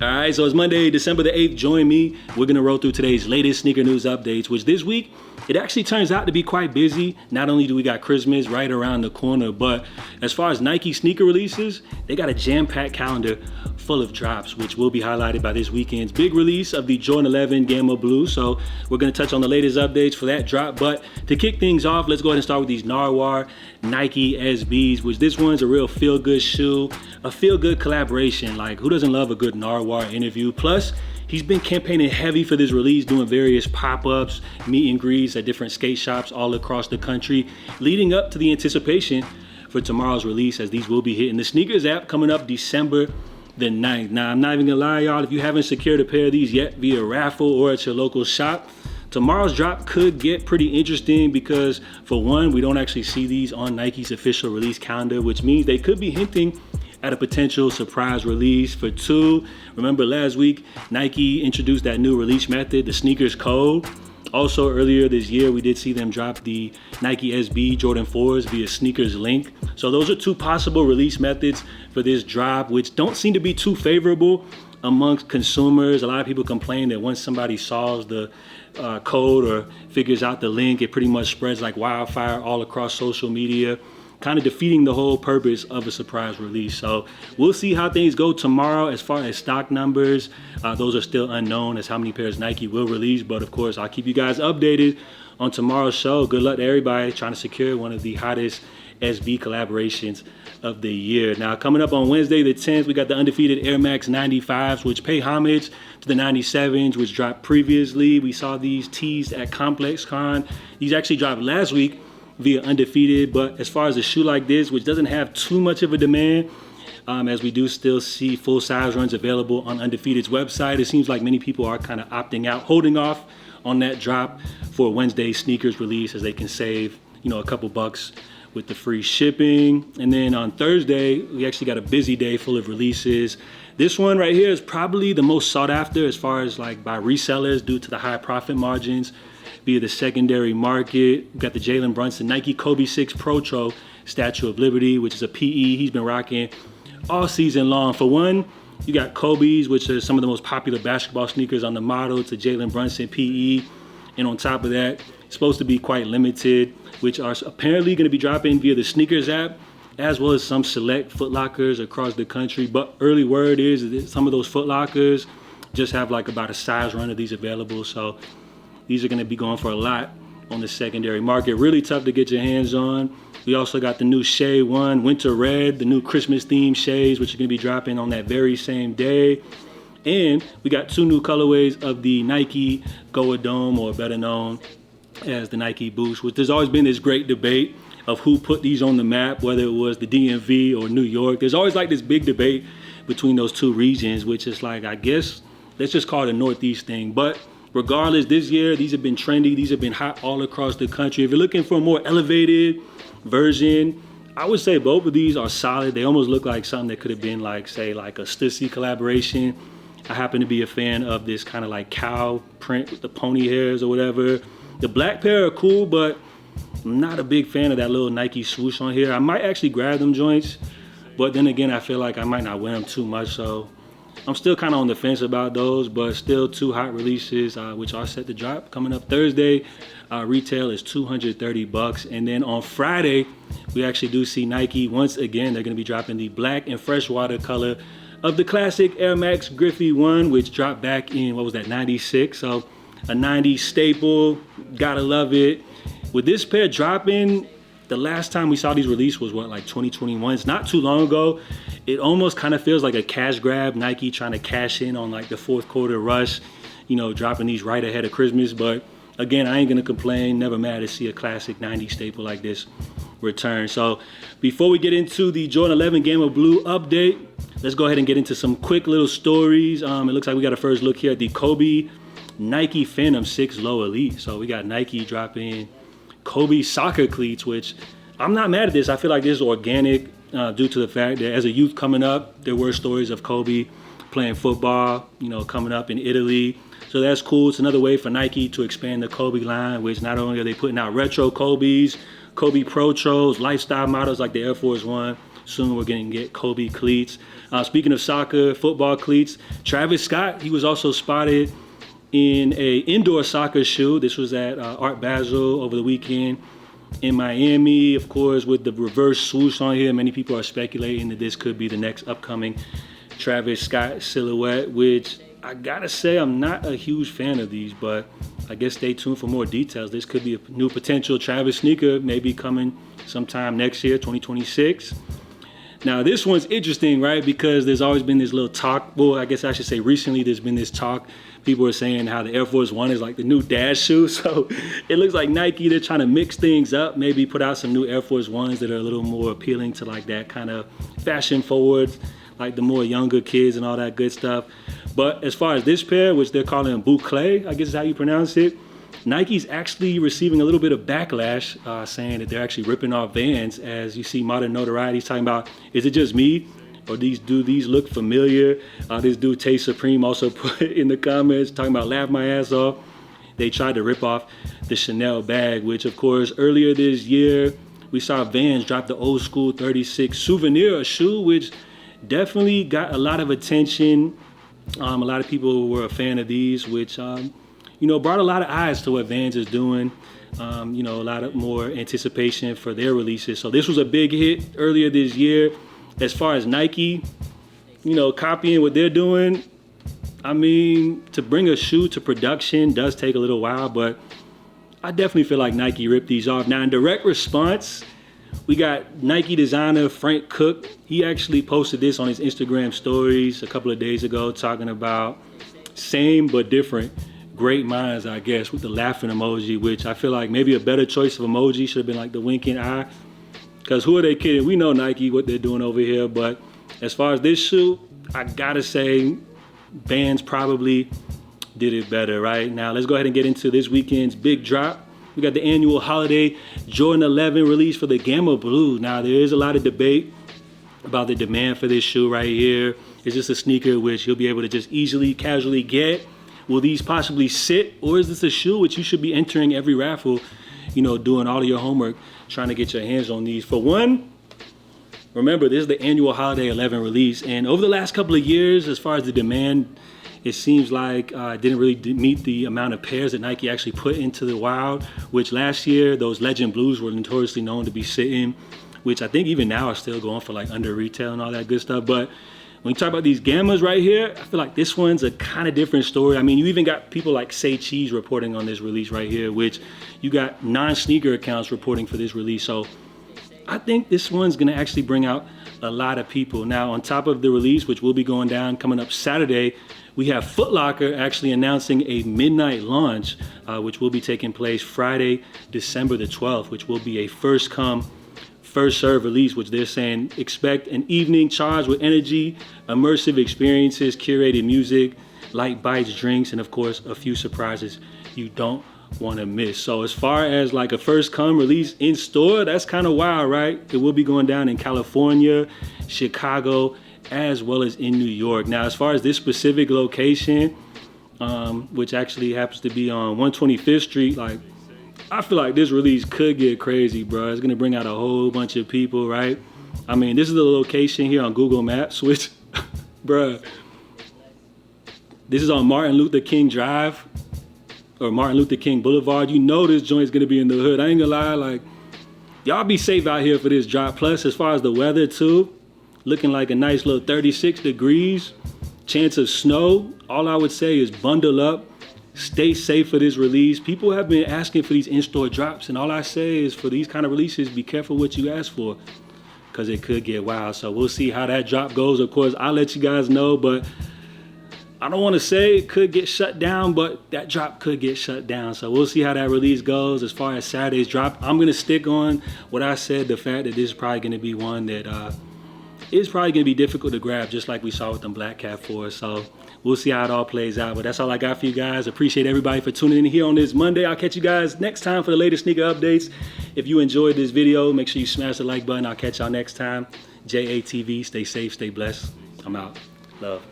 All right, so it's Monday, December the 8th. Join me. We're going to roll through today's latest sneaker news updates, which this week, it actually turns out to be quite busy. Not only do we got Christmas right around the corner, but as far as Nike sneaker releases, they got a jam-packed calendar full of drops, which will be highlighted by this weekend's big release of the Jordan 11 Gamma Blue. So we're going to touch on the latest updates for that drop. But to kick things off, let's go ahead and start with these Narwhal Nike SBs, which this one's a real feel-good shoe, a feel-good collaboration. Like, who doesn't love a good Narwhal interview? Plus, he's been campaigning heavy for this release, doing various pop-ups, meet and greets at different skate shops all across the country, leading up to the anticipation for tomorrow's release, as these will be hitting the sneakers app coming up December the 9th. Now, I'm not even gonna lie, y'all, if you haven't secured a pair of these yet via raffle or at your local shop, tomorrow's drop could get pretty interesting because, for one, we don't actually see these on Nike's official release calendar, which means they could be hinting at a potential surprise release. For two, remember last week, Nike introduced that new release method, the sneakers code. Also earlier this year, we did see them drop the Nike SB Jordan 4s via Sneakers Link. So those are two possible release methods for this drop, which don't seem to be too favorable amongst consumers. A lot of people complain that once somebody solves the code or figures out the link, it pretty much spreads like wildfire all across social media, kind of defeating the whole purpose of a surprise release. So we'll see how things go tomorrow. As far as stock numbers, those are still unknown as how many pairs Nike will release, but of course I'll keep you guys updated on tomorrow's show. Good luck to everybody trying to secure one of the hottest SB collaborations of the year. Now, coming up on Wednesday the 10th, we got the undefeated Air Max 95s, which pay homage to the 97s, which dropped previously. We saw these teased at Complex Con. These actually dropped last week via Undefeated, but as far as a shoe like this, which doesn't have too much of a demand, as we do still see full size runs available on Undefeated's website, it seems like many people are kind of opting out, holding off on that drop for Wednesday's sneakers release, as they can save, a couple bucks with the free shipping. And then on Thursday, we actually got a busy day full of releases. This one right here is probably the most sought after as far as like by resellers due to the high profit margins via the secondary market. We've got the Jalen Brunson Nike Kobe 6 Protro Statue of Liberty, which is a PE he's been rocking all season long. For one, you got Kobe's, which are some of the most popular basketball sneakers on the model. It's a Jalen Brunson PE. And on top of that, it's supposed to be quite limited, which are apparently going to be dropping via the sneakers app, as well as some select Foot Lockers across the country. But early word is that some of those Foot Lockers just have like about a size run of these available. So these are going to be going for a lot on the secondary market. Really tough to get your hands on. We also got the new Shea 1 Winter Red, the new Christmas themed shades, which are going to be dropping on that very same day. And we got two new colorways of the Nike Go Dome, or better known as the Nike Boost, which there's always been this great debate of who put these on the map, whether it was the DMV or New York. There's always like this big debate between those two regions, which is like, I guess, let's just call it a Northeast thing. But regardless, this year, these have been trendy. These have been hot all across the country. If you're looking for a more elevated version, I would say both of these are solid. They almost look like something that could have been like, say, like a Stussy collaboration. I happen to be a fan of this kind of like cow print with the pony hairs or whatever. The black pair are cool, but I'm not a big fan of that little Nike swoosh on here. I might actually grab them joints, but then again, I feel like I might not wear them too much. So I'm still kind of on the fence about those, but still two hot releases, which are set to drop coming up Thursday. Retail is $230. And then on Friday, we actually do see Nike once again. They're going to be dropping the black and freshwater color of the classic Air Max Griffey 1, which dropped back in, 96? So a 90s staple, gotta love it. With this pair dropping, the last time we saw these released was like 2021. It's not too long ago. It almost kind of feels like a cash grab, Nike trying to cash in on like the fourth quarter rush, dropping these right ahead of Christmas. But again, I ain't gonna complain, never mad to see a classic 90s staple like this return. So before we get into the Jordan 11 Gamma Blue update, let's go ahead and get into some quick little stories. It looks like we got a first look here at the Kobe Nike Phantom 6 Low Elite. So we got Nike dropping Kobe soccer cleats, which I'm not mad at this. I feel like this is organic due to the fact that as a youth coming up, there were stories of Kobe playing football, coming up in Italy. So that's cool. It's another way for Nike to expand the Kobe line, which not only are they putting out retro Kobe's, Kobe Protros, lifestyle models like the Air Force One, Soon we're going to get Kobe cleats. Speaking of soccer, football cleats, Travis Scott, he was also spotted in a indoor soccer shoe. This was at Art Basel over the weekend in Miami. Of course, with the reverse swoosh on here, many people are speculating that this could be the next upcoming Travis Scott silhouette, which I gotta say, I'm not a huge fan of these, but I guess stay tuned for more details. This could be a new potential Travis sneaker, maybe coming sometime next year, 2026. Now this one's interesting, right? Because there's always been this little talk, well, I guess I should say recently there's been this talk. People are saying how the Air Force One is like the new dad shoe. So it looks like Nike, they're trying to mix things up, maybe put out some new Air Force Ones that are a little more appealing to like that kind of fashion forward, like the more younger kids and all that good stuff. But as far as this pair, which they're calling boucle, I guess is how you pronounce it, Nike's actually receiving a little bit of backlash, saying that they're actually ripping off Vans. As you see Modern Notoriety talking about, is it just me? Or do these look familiar? This dude Tay Supreme also put in the comments talking about laugh my ass off. They tried to rip off the Chanel bag, which of course earlier this year, we saw Vans drop the old school 36 souvenir, a shoe which definitely got a lot of attention. A lot of people were a fan of these, which brought a lot of eyes to what Vans is doing. A lot of more anticipation for their releases. So this was a big hit earlier this year. As far as Nike, copying what they're doing, I mean, to bring a shoe to production does take a little while, but I definitely feel like Nike ripped these off. Now in direct response, we got Nike designer Frank Cook. He actually posted this on his Instagram stories a couple of days ago, talking about same but different. Great minds, I guess, with the laughing emoji, which I feel like maybe a better choice of emoji should have been like the winking eye. Because who are they kidding? We know Nike, what they're doing over here. But as far as this shoe, I gotta say, Vans probably did it better, right? Now, let's go ahead and get into this weekend's big drop. We got the annual holiday Jordan 11 release for the Gamma Blue. Now, there is a lot of debate about the demand for this shoe right here. It's just a sneaker which you'll be able to just easily, casually get. Will these possibly sit, or is this a shoe which you should be entering every raffle, doing all of your homework, trying to get your hands on these? For one, remember, this is the annual holiday 11 release, and over the last couple of years, as far as the demand, it seems like it didn't really meet the amount of pairs that Nike actually put into the wild, which last year, those Legend Blues were notoriously known to be sitting, which I think even now are still going for like under retail and all that good stuff. But when you talk about these Gammas right here, I feel like this one's a kind of different story. I mean, you even got people like Say Cheese reporting on this release right here, which you got non-sneaker accounts reporting for this release. So I think this one's gonna actually bring out a lot of people. Now, on top of the release, which will be going down coming up Saturday, we have Foot Locker actually announcing a midnight launch, which will be taking place Friday, December the 12th, which will be a first come, first serve release, which they're saying expect an evening charged with energy, immersive experiences, curated music, light bites, drinks, and of course, a few surprises you don't want to miss. So as far as like a first come release in store, that's kind of wild, right? It will be going down in California, Chicago, as well as in New York. Now, as far as this specific location, which actually happens to be on 125th Street, like, I feel like this release could get crazy, bro. It's gonna bring out a whole bunch of people, right? I mean, this is the location here on Google Maps, which, bruh, this is on Martin Luther King Drive, or Martin Luther King Boulevard. You know this joint's gonna be in the hood. I ain't gonna lie, like, y'all be safe out here for this drop. Plus, as far as the weather too, looking like a nice little 36 degrees, chance of snow. All I would say is bundle up, stay safe for this release. People have been asking for these in-store drops, and all I say is for these kind of releases, be careful what you ask for, because it could get wild. So we'll see how that drop goes. Of course, I'll let you guys know, but I don't want to say it could get shut down, but that drop could get shut down. So we'll see how that release goes. As far as Saturday's drop, I'm going to stick on what I said, the fact that this is probably going to be one that is probably going to be difficult to grab, just like we saw with them Black Cat 4s. So we'll see how it all plays out. But that's all I got for you guys. Appreciate everybody for tuning in here on this Monday. I'll catch you guys next time for the latest sneaker updates. If you enjoyed this video, make sure you smash the like button. I'll catch y'all next time. JATV, stay safe, stay blessed. I'm out. Love.